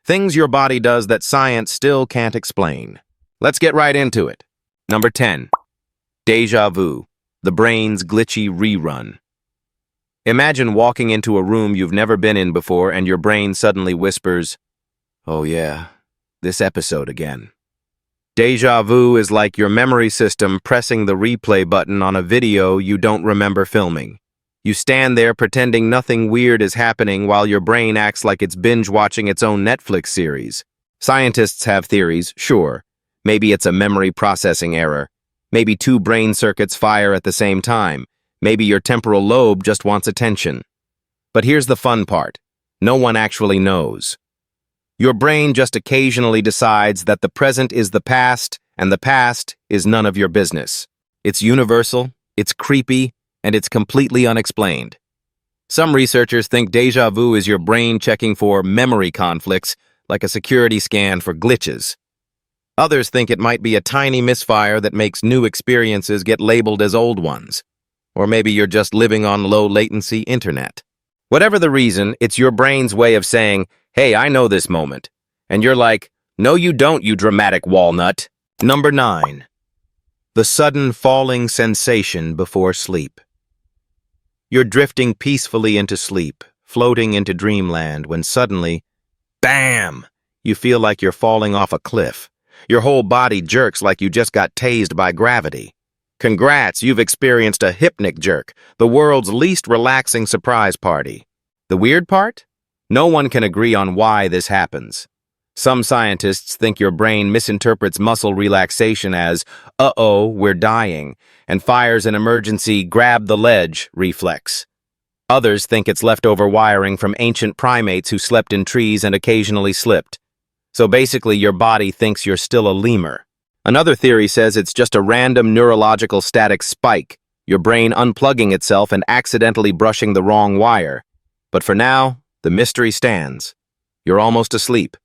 Things your body does that science still can't explain. Let's get right into it. Number 10. Deja vu, the brain's glitchy rerun. Imagine walking into a room you've never been in before and your brain suddenly whispers, "Oh yeah, this episode again." Deja vu is like your memory system pressing the replay button on a video you don't remember filming. You stand there pretending nothing weird is happening while your brain acts like it's binge-watching its own Netflix series. Scientists have theories, sure. Maybe it's a memory processing error. Maybe two brain circuits fire at the same time. Maybe your temporal lobe just wants attention. But here's the fun part. No one actually knows. Your brain just occasionally decides that the present is the past, and the past is none of your business. It's universal, it's creepy, and it's completely unexplained. Some researchers think deja vu is your brain checking for memory conflicts, like a security scan for glitches. Others think it might be a tiny misfire that makes new experiences get labeled as old ones. Or maybe you're just living on low-latency internet. Whatever the reason, it's your brain's way of saying, "Hey, I know this moment." And you're like, "No, you don't, you dramatic walnut." Number 9. The sudden falling sensation before sleep. You're drifting peacefully into sleep, floating into dreamland, when suddenly, bam! You feel like you're falling off a cliff. Your whole body jerks like you just got tased by gravity. Congrats, you've experienced a hypnic jerk, the world's least relaxing surprise party. The weird part? No one can agree on why this happens. Some scientists think your brain misinterprets muscle relaxation as, "Uh-oh, we're dying," and fires an emergency grab the ledge reflex. Others think it's leftover wiring from ancient primates who slept in trees and occasionally slipped. So basically, your body thinks you're still a lemur. Another theory says it's just a random neurological static spike, your brain unplugging itself and accidentally brushing the wrong wire. But for now, the mystery stands. You're almost asleep.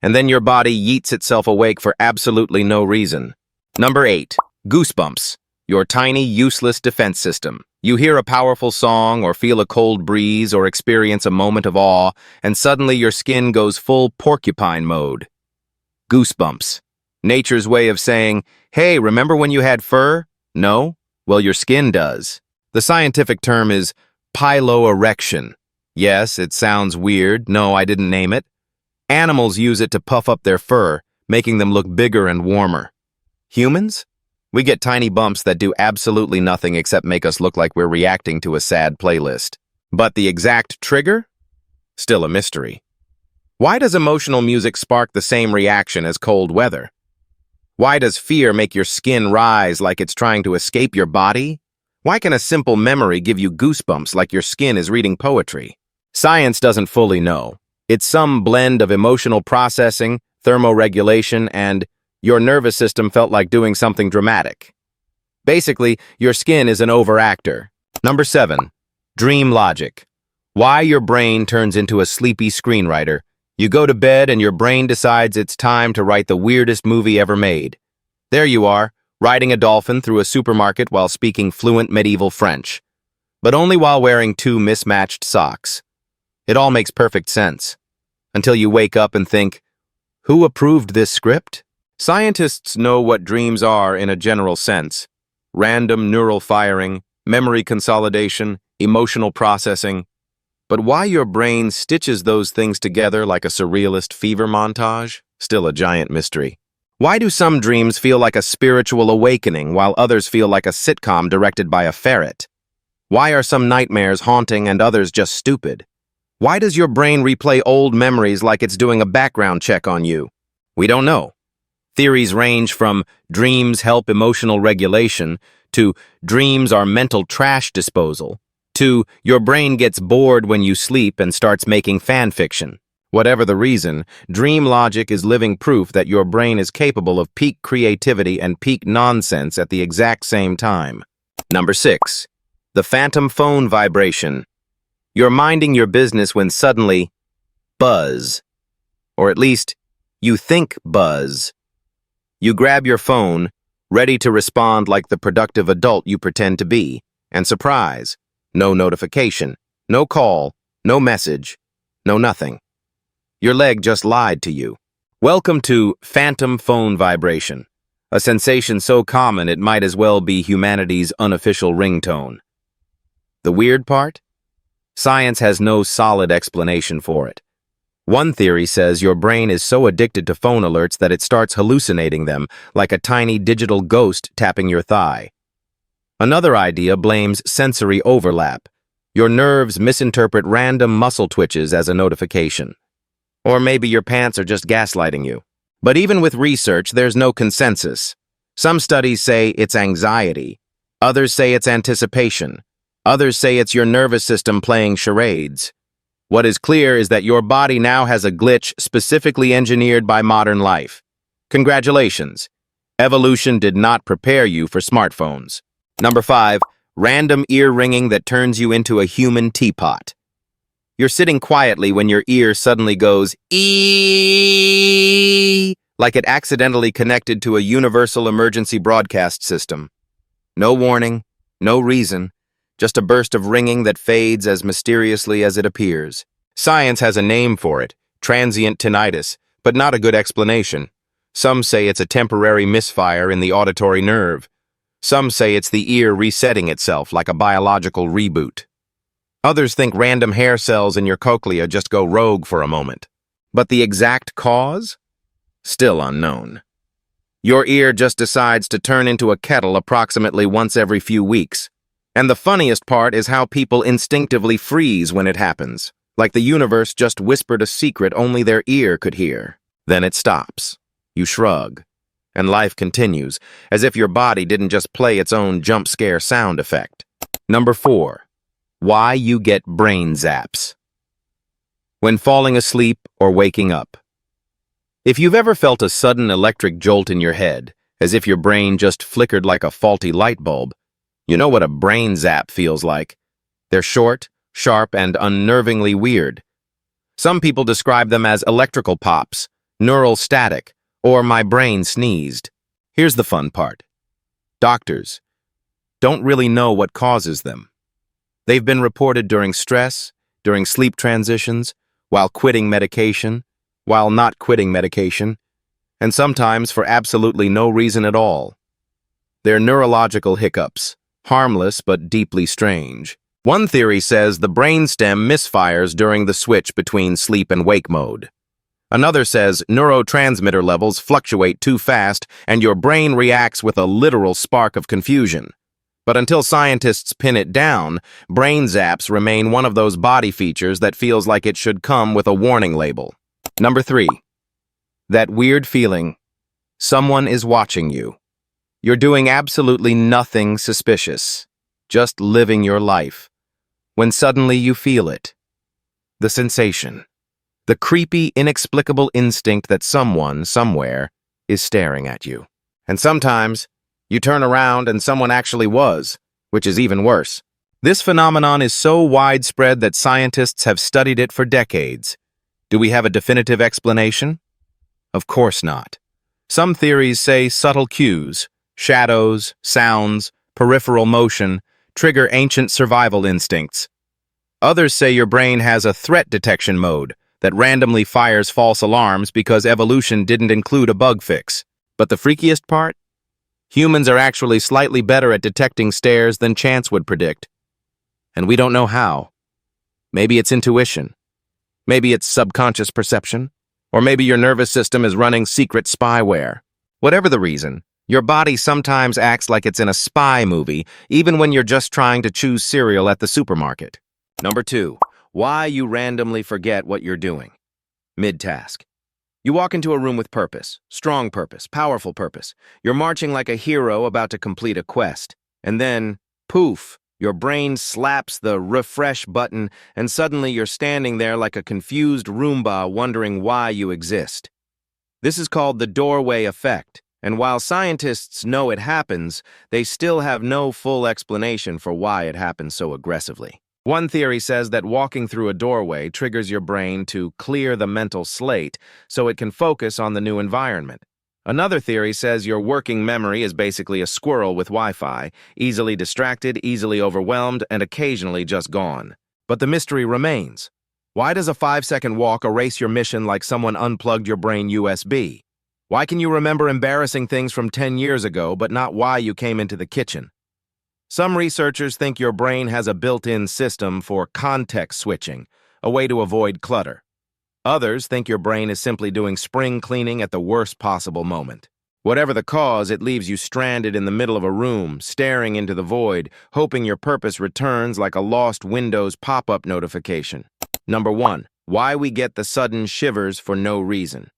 And then your body yeets itself awake for absolutely no reason. Number 8. Goosebumps, your tiny, useless defense system. You hear a powerful song or feel a cold breeze or experience a moment of awe, and suddenly your skin goes full porcupine mode. Goosebumps. Nature's way of saying, "Hey, remember when you had fur? No? Well, your skin does." The scientific term is piloerection. Yes, it sounds weird. No, I didn't name it. Animals use it to puff up their fur, making them look bigger and warmer. Humans? We get tiny bumps that do absolutely nothing except make us look like we're reacting to a sad playlist. But the exact trigger? Still a mystery. Why does emotional music spark the same reaction as cold weather? Why does fear make your skin rise like it's trying to escape your body? Why can a simple memory give you goosebumps like your skin is reading poetry? Science doesn't fully know. It's some blend of emotional processing, thermoregulation, and your nervous system felt like doing something dramatic. Basically, your skin is an overactor. Number 7. Dream logic. Why your brain turns into a sleepy screenwriter. You go to bed and your brain decides it's time to write the weirdest movie ever made. There you are, riding a dolphin through a supermarket while speaking fluent medieval French. But only while wearing 2 mismatched socks. It all makes perfect sense. Until you wake up and think, who approved this script? Scientists know what dreams are in a general sense. Random neural firing, memory consolidation, emotional processing. But why your brain stitches those things together like a surrealist fever montage? Still a giant mystery. Why do some dreams feel like a spiritual awakening while others feel like a sitcom directed by a ferret? Why are some nightmares haunting and others just stupid? Why does your brain replay old memories like it's doing a background check on you? We don't know. Theories range from dreams help emotional regulation to dreams are mental trash disposal to your brain gets bored when you sleep and starts making fan fiction. Whatever the reason, dream logic is living proof that your brain is capable of peak creativity and peak nonsense at the exact same time. Number 6. The phantom phone vibration. You're minding your business when suddenly, buzz. Or at least, you think buzz. You grab your phone, ready to respond like the productive adult you pretend to be, and surprise. No notification, no call, no message, no nothing. Your leg just lied to you. Welcome to phantom phone vibration, a sensation so common it might as well be humanity's unofficial ringtone. The weird part? Science has no solid explanation for it. One theory says your brain is so addicted to phone alerts that it starts hallucinating them, like a tiny digital ghost tapping your thigh. Another idea blames sensory overlap. Your nerves misinterpret random muscle twitches as a notification. Or maybe your pants are just gaslighting you. But even with research, there's no consensus. Some studies say it's anxiety. Others say it's anticipation. Others say it's your nervous system playing charades. What is clear is that your body now has a glitch specifically engineered by modern life. Congratulations. Evolution did not prepare you for smartphones. Number 5, random ear ringing that turns you into a human teapot. You're sitting quietly when your ear suddenly goes eeeeee, like it accidentally connected to a universal emergency broadcast system. No warning, no reason, just a burst of ringing that fades as mysteriously as it appears. Science has a name for it, transient tinnitus, but not a good explanation. Some say it's a temporary misfire in the auditory nerve. Some say it's the ear resetting itself like a biological reboot. Others think random hair cells in your cochlea just go rogue for a moment. But the exact cause? Still unknown. Your ear just decides to turn into a kettle approximately once every few weeks. And the funniest part is how people instinctively freeze when it happens, like the universe just whispered a secret only their ear could hear. Then it stops. You shrug. And life continues, as if your body didn't just play its own jump scare sound effect. Number 4. Why you get brain zaps. When falling asleep or waking up. If you've ever felt a sudden electric jolt in your head, as if your brain just flickered like a faulty light bulb, you know what a brain zap feels like. They're short, sharp, and unnervingly weird. Some people describe them as electrical pops, neural static, or my brain sneezed. Here's the fun part. Doctors don't really know what causes them. They've been reported during stress, during sleep transitions, while quitting medication, while not quitting medication, and sometimes for absolutely no reason at all. They're neurological hiccups, harmless but deeply strange. One theory says the brainstem misfires during the switch between sleep and wake mode. Another says neurotransmitter levels fluctuate too fast and your brain reacts with a literal spark of confusion. But until scientists pin it down, brain zaps remain one of those body features that feels like it should come with a warning label. Number 3. That weird feeling. Someone is watching you. You're doing absolutely nothing suspicious, just living your life. When suddenly you feel it. The sensation. The creepy, inexplicable instinct that someone, somewhere, is staring at you. And sometimes, you turn around and someone actually was, which is even worse. This phenomenon is so widespread that scientists have studied it for decades. Do we have a definitive explanation? Of course not. Some theories say subtle cues, shadows, sounds, peripheral motion, trigger ancient survival instincts. Others say your brain has a threat detection mode that randomly fires false alarms because evolution didn't include a bug fix. But the freakiest part? Humans are actually slightly better at detecting stares than chance would predict. And we don't know how. Maybe it's intuition. Maybe it's subconscious perception. Or maybe your nervous system is running secret spyware. Whatever the reason, your body sometimes acts like it's in a spy movie, even when you're just trying to choose cereal at the supermarket. Number 2. Why you randomly forget what you're doing. Mid-task. You walk into a room with purpose, strong purpose, powerful purpose. You're marching like a hero about to complete a quest. And then, poof, your brain slaps the refresh button and suddenly you're standing there like a confused Roomba wondering why you exist. This is called the doorway effect. And while scientists know it happens, they still have no full explanation for why it happens so aggressively. One theory says that walking through a doorway triggers your brain to clear the mental slate so it can focus on the new environment. Another theory says your working memory is basically a squirrel with Wi-Fi, easily distracted, easily overwhelmed, and occasionally just gone. But the mystery remains. Why does a 5-second walk erase your mission like someone unplugged your brain USB? Why can you remember embarrassing things from 10 years ago, but not why you came into the kitchen? Some researchers think your brain has a built-in system for context switching, a way to avoid clutter. Others think your brain is simply doing spring cleaning at the worst possible moment. Whatever the cause, it leaves you stranded in the middle of a room, staring into the void, hoping your purpose returns like a lost Windows pop-up notification. Number 1. Why we get the sudden shivers for no reason.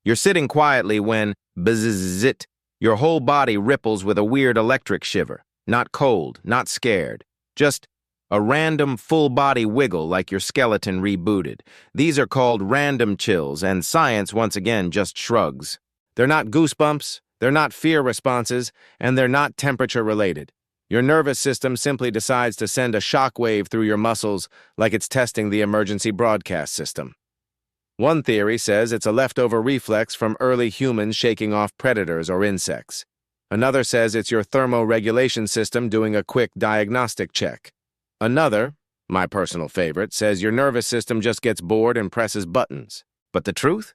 You're sitting quietly when, bzzzt, your whole body ripples with a weird electric shiver. Not cold, not scared. Just a random full-body wiggle like your skeleton rebooted. These are called random chills, and science once again just shrugs. They're not goosebumps, they're not fear responses, and they're not temperature-related. Your nervous system simply decides to send a shockwave through your muscles like it's testing the emergency broadcast system. One theory says it's a leftover reflex from early humans shaking off predators or insects. Another says it's your thermoregulation system doing a quick diagnostic check. Another, my personal favorite, says your nervous system just gets bored and presses buttons. But the truth?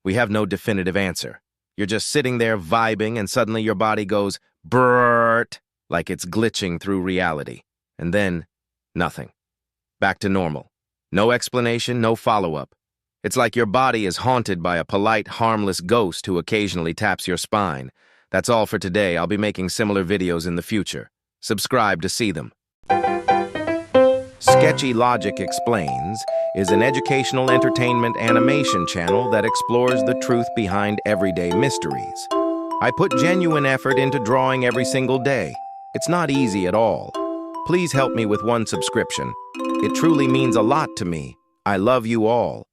We have no definitive answer. You're just sitting there vibing and suddenly your body goes brrrt, like it's glitching through reality. And then, nothing. Back to normal. No explanation, no follow-up. It's like your body is haunted by a polite, harmless ghost who occasionally taps your spine. That's all for today. I'll be making similar videos in the future. Subscribe to see them. Sketchy Logic Explains is an educational entertainment animation channel that explores the truth behind everyday mysteries. I put genuine effort into drawing every single day. It's not easy at all. Please help me with one subscription. It truly means a lot to me. I love you all.